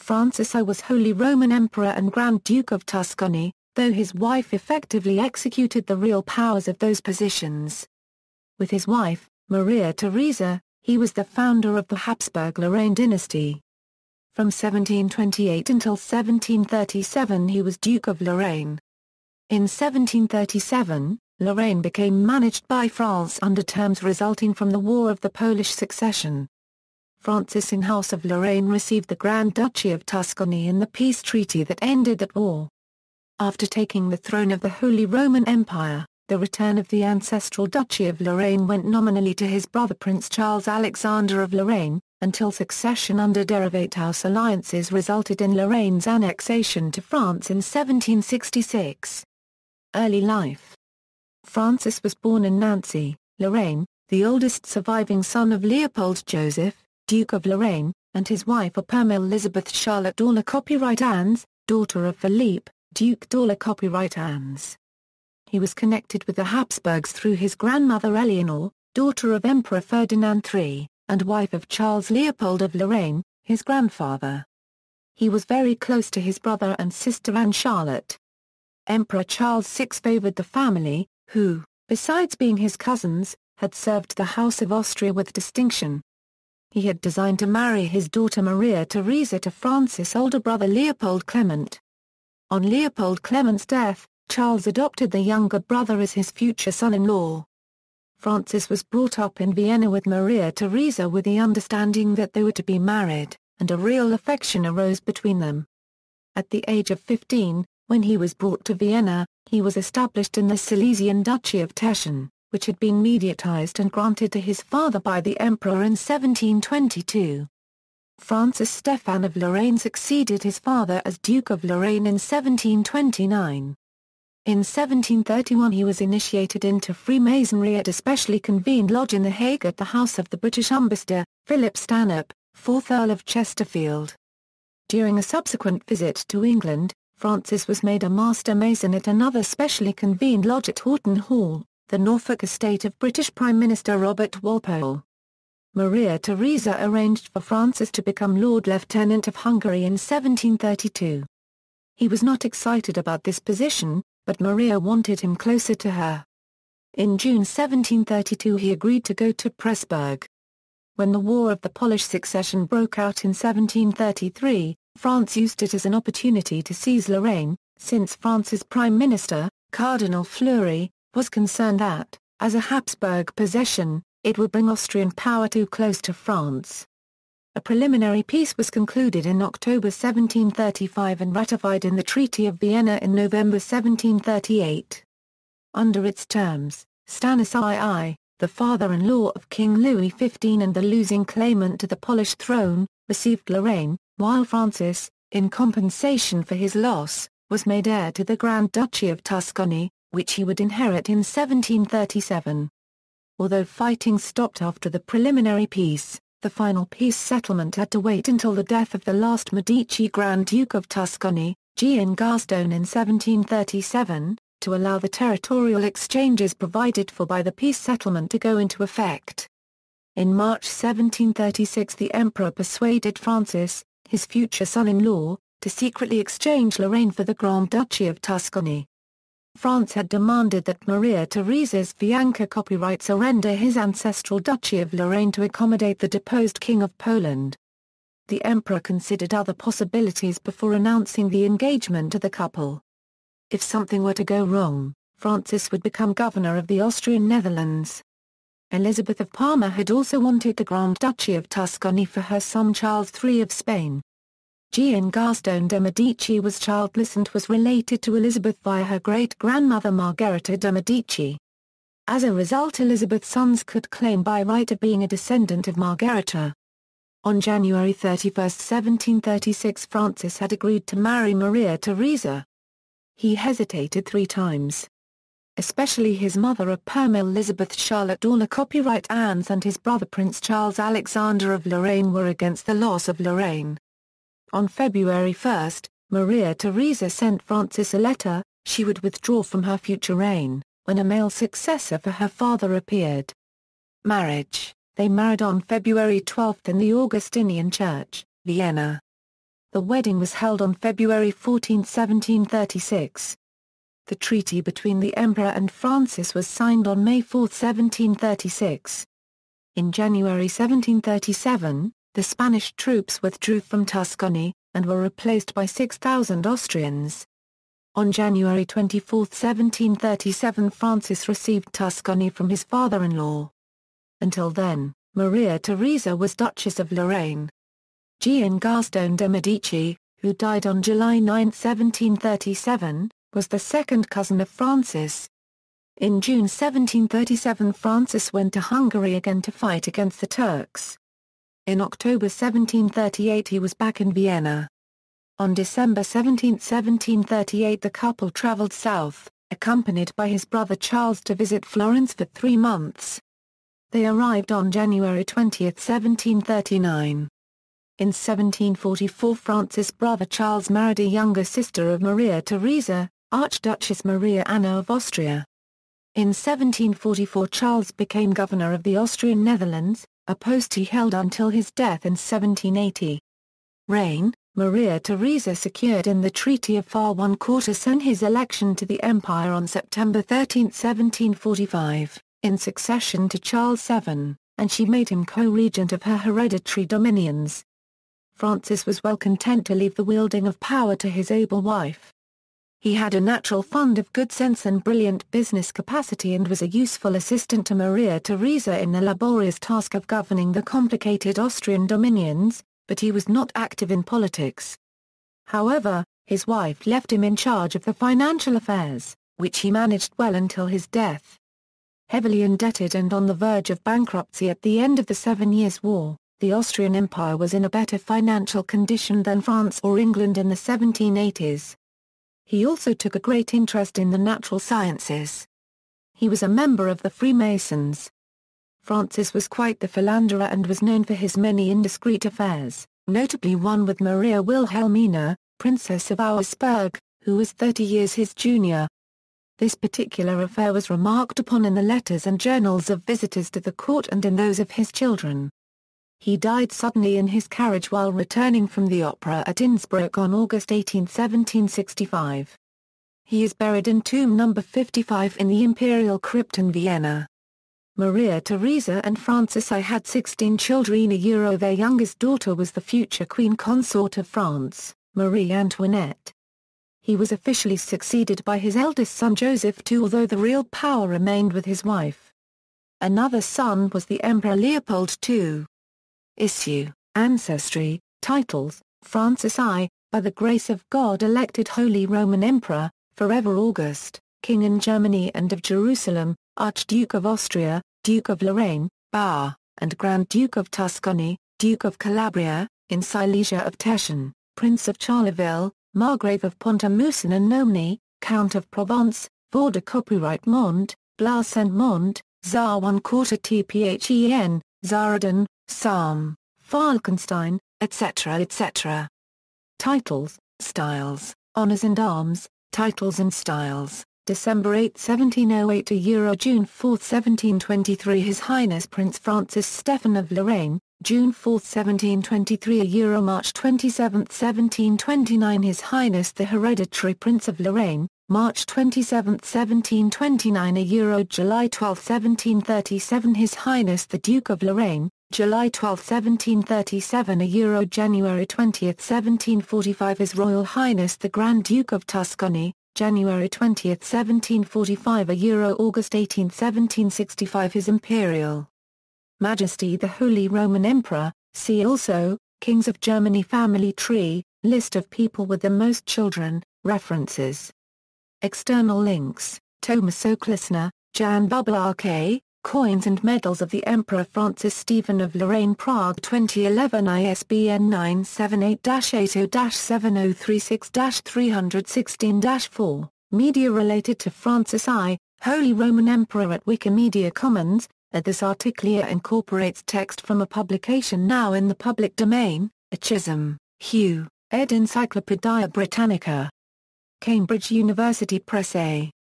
Francis I was Holy Roman Emperor and Grand Duke of Tuscany, though his wife effectively executed the real powers of those positions. With his wife, Maria Theresa, he was the founder of the Habsburg-Lorraine dynasty. From 1728 until 1737 he was Duke of Lorraine. In 1737, Lorraine became managed by France under terms resulting from the War of the Polish Succession. Francis in House of Lorraine received the Grand Duchy of Tuscany in the peace treaty that ended that war. After taking the throne of the Holy Roman Empire, the return of the ancestral Duchy of Lorraine went nominally to his brother Prince Charles Alexander of Lorraine, until succession under derivate house alliances resulted in Lorraine's annexation to France in 1766. Early life. Francis was born in Nancy, Lorraine, the oldest surviving son of Leopold Joseph, Duke of Lorraine, and his wife Opima Elizabeth Charlotte Dorla copyright Annes, daughter of Philippe, Duke Dorla copyright Annes. He was connected with the Habsburgs through his grandmother Eleanor, daughter of Emperor Ferdinand III, and wife of Charles Leopold of Lorraine, his grandfather. He was very close to his brother and sister Anne Charlotte. Emperor Charles VI favored the family, who, besides being his cousins, had served the House of Austria with distinction. He had designed to marry his daughter Maria Theresa to Francis' older brother Leopold Clement. On Leopold Clement's death, Charles adopted the younger brother as his future son-in-law. Francis was brought up in Vienna with Maria Theresa with the understanding that they were to be married, and a real affection arose between them. At the age of 15, when he was brought to Vienna, he was established in the Silesian Duchy of Teschen, which had been mediatized and granted to his father by the emperor in 1722. Franz Stefan of Lorraine succeeded his father as Duke of Lorraine in 1729. In 1731 he was initiated into Freemasonry at a specially convened lodge in The Hague at the house of the British ambassador, Philip Stanhope, 4th Earl of Chesterfield. During a subsequent visit to England, Francis was made a Master Mason at another specially convened lodge at Horton Hall, the Norfolk estate of British Prime Minister Robert Walpole. Maria Theresa arranged for Francis to become Lord Lieutenant of Hungary in 1732. He was not excited about this position, but Maria wanted him closer to her. In June 1732 he agreed to go to Pressburg. When the War of the Polish Succession broke out in 1733, France used it as an opportunity to seize Lorraine, since France's Prime Minister, Cardinal Fleury, was concerned that, as a Habsburg possession, it would bring Austrian power too close to France. A preliminary peace was concluded in October 1735 and ratified in the Treaty of Vienna in November 1738. Under its terms, Stanislas I, the father-in-law of King Louis XV and the losing claimant to the Polish throne, received Lorraine, while Francis, in compensation for his loss, was made heir to the Grand Duchy of Tuscany, which he would inherit in 1737. Although fighting stopped after the preliminary peace, the final peace settlement had to wait until the death of the last Medici Grand Duke of Tuscany, Gian Gastone in 1737, to allow the territorial exchanges provided for by the peace settlement to go into effect. In March 1736 the emperor persuaded Francis, his future son-in-law, to secretly exchange Lorraine for the Grand Duchy of Tuscany. France had demanded that Maria Theresa's fianca copyright surrender his ancestral Duchy of Lorraine to accommodate the deposed King of Poland. The emperor considered other possibilities before announcing the engagement of the couple. If something were to go wrong, Francis would become governor of the Austrian Netherlands. Elizabeth of Parma had also wanted the Grand Duchy of Tuscany for her son Charles III of Spain. Gian Gastone de' Medici was childless and was related to Elizabeth via her great-grandmother Margherita de' Medici. As a result, Elizabeth's sons could claim by right of being a descendant of Margherita. On January 31, 1736 Francis had agreed to marry Maria Theresa. He hesitated 3 times. Especially his mother Opima Elizabeth Charlotte Dorla copyright Annes and his brother Prince Charles Alexander of Lorraine were against the loss of Lorraine. On February 1, Maria Theresa sent Francis a letter. She would withdraw from her future reign, when a male successor for her father appeared. Marriage. They married on February 12 in the Augustinian Church, Vienna. The wedding was held on February 14, 1736. The treaty between the Emperor and Francis was signed on May 4, 1736. In January 1737, the Spanish troops withdrew from Tuscany, and were replaced by 6,000 Austrians. On January 24, 1737, Francis received Tuscany from his father-in-law. Until then, Maria Theresa was Duchess of Lorraine. Gian Gastone de' Medici, who died on July 9, 1737, was the second cousin of Francis. In June 1737, Francis went to Hungary again to fight against the Turks. In October 1738 he was back in Vienna. On December 17, 1738 the couple travelled south, accompanied by his brother Charles to visit Florence for 3 months. They arrived on January 20, 1739. In 1744 Francis' brother Charles married a younger sister of Maria Theresa, Archduchess Maria Anna of Austria. In 1744 Charles became governor of the Austrian Netherlands, a post he held until his death in 1780. Reign: Maria Theresa secured in the Treaty of Far-One-Quarter his election to the empire on September 13, 1745, in succession to Charles VII, and she made him co-regent of her hereditary dominions. Francis was well content to leave the wielding of power to his able wife. He had a natural fund of good sense and brilliant business capacity and was a useful assistant to Maria Theresa in the laborious task of governing the complicated Austrian dominions, but he was not active in politics. However, his wife left him in charge of the financial affairs, which he managed well until his death. Heavily indebted and on the verge of bankruptcy at the end of the 7 Years' War, the Austrian Empire was in a better financial condition than France or England in the 1780s. He also took a great interest in the natural sciences. He was a member of the Freemasons. Francis was quite the philanderer and was known for his many indiscreet affairs, notably one with Maria Wilhelmina, Princess of Auersperg, who was 30 years his junior. This particular affair was remarked upon in the letters and journals of visitors to the court and in those of his children. He died suddenly in his carriage while returning from the opera at Innsbruck on August 18, 1765. He is buried in tomb No. 55 in the Imperial crypt in Vienna. Maria Theresa and Francis I had 16 children. Their youngest daughter was the future Queen Consort of France, Marie Antoinette. He was officially succeeded by his eldest son Joseph II, although the real power remained with his wife. Another son was the Emperor Leopold II. Issue: Ancestry. Titles: Francis I, by the grace of God elected Holy Roman Emperor, forever August, King in Germany and of Jerusalem, Archduke of Austria, Duke of Lorraine, Bar, and Grand Duke of Tuscany, Duke of Calabria, in Silesia of Teschen, Prince of Charleville, Margrave of Pont-à-Mousson and Nominally, Count of Provence, Border Copyright Mont, Blas and Mont, Tsar 1/4 Tphen, Zaradin, Psalm, Falkenstein, etc. etc. Titles, Styles, Honours and Arms, Titles and Styles, December 8, 1708 to June 4, 1723 His Highness Prince Francis Stefan of Lorraine, June 4, 1723 March 27, 1729 His Highness the Hereditary Prince of Lorraine, March 27, 1729 July 12, 1737 His Highness the Duke of Lorraine, July 12, 1737 January 20, 1745 His Royal Highness the Grand Duke of Tuscany, January 20, 1745 August 18, 1765 His Imperial Majesty the Holy Roman Emperor. See also, Kings of Germany Family Tree, List of people with the most children, References. External links, Thomas Oaklisner, Jan Bublar Coins and Medals of the Emperor Francis Stephen of Lorraine Prague 2011 ISBN 978-80-7036-316-4, media related to Francis I, Holy Roman Emperor at Wikimedia Commons. This article incorporates text from a publication now in the public domain, Chisholm, Hugh, ed. Encyclopædia Britannica. Cambridge University Press A.